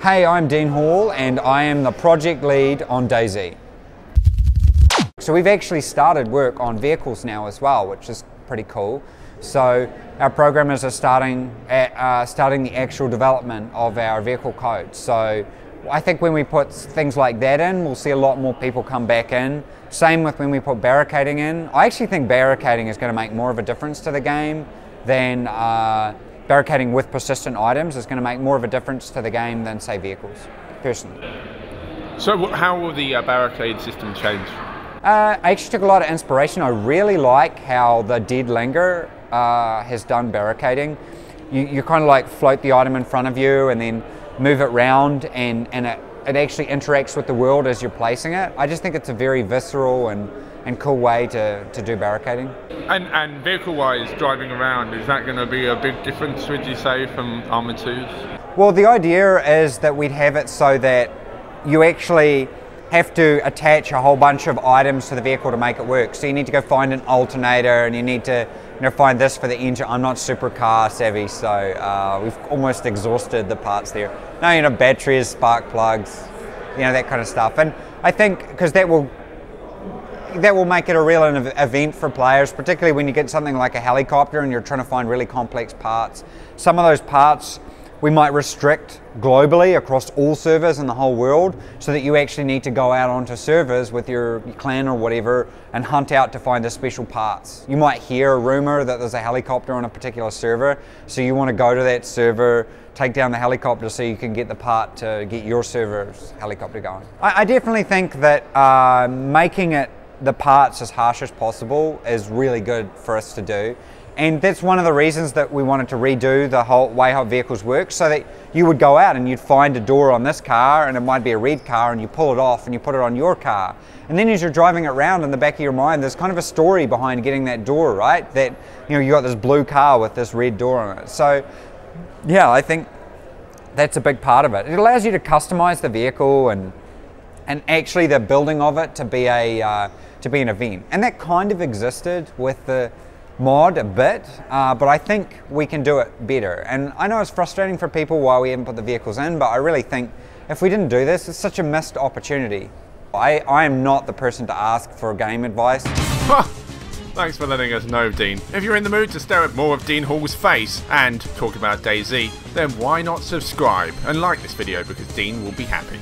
Hey, I'm Dean Hall and I am the project lead on DayZ. So we've actually started work on vehicles now as well, which is pretty cool. So our programmers are starting the actual development of our vehicle code. So I think when we put things like that in, we'll see a lot more people come back in. Same with when we put barricading in. I actually think barricading is going to make more of a difference to the game than barricading with persistent items is going to make more of a difference to the game than, say, vehicles, personally. So how will the barricade system change? I actually took a lot of inspiration. I really like how the Dead Linger has done barricading. You kind of like float the item in front of you and then move it around, and it actually interacts with the world as you're placing it. I just think it's a very visceral and cool way to do barricading. And vehicle-wise, driving around, is that going to be a big difference, would you say, from Armored 2s? Well, the idea is that we'd have it so that you actually have to attach a whole bunch of items to the vehicle to make it work. So you need to go find an alternator, and you need to find this for the engine. I'm not super car savvy, so we've almost exhausted the parts there. No, batteries, spark plugs, that kind of stuff. And I think because that will make it a real event for players, particularly when you get something like a helicopter and you're trying to find really complex parts. Some of those parts we might restrict globally across all servers in the whole world, so that you actually need to go out onto servers with your clan or whatever and hunt out to find the special parts. You might hear a rumor that there's a helicopter on a particular server, so you want to go to that server, take down the helicopter so you can get the part to get your server's helicopter going. I definitely think that making the parts as harsh as possible is really good for us to do. And that's one of the reasons that we wanted to redo the whole way how vehicles work, so that you would go out and you'd find a door on this car, and it might be a red car, and you pull it off and you put it on your car. And then as you're driving it around, in the back of your mind, there's kind of a story behind getting that door, right? That, you got this blue car with this red door on it. So yeah, I think that's a big part of it. It allows you to customize the vehicle and actually the building of it to be an event. And that kind of existed with the mod a bit, but I think we can do it better. And I know it's frustrating for people why we haven't put the vehicles in, but I really think if we didn't do this, it's such a missed opportunity. I am not the person to ask for game advice. Thanks for letting us know, Dean. If you're in the mood to stare at more of Dean Hall's face and talk about DayZ, then why not subscribe and like this video, because Dean will be happy.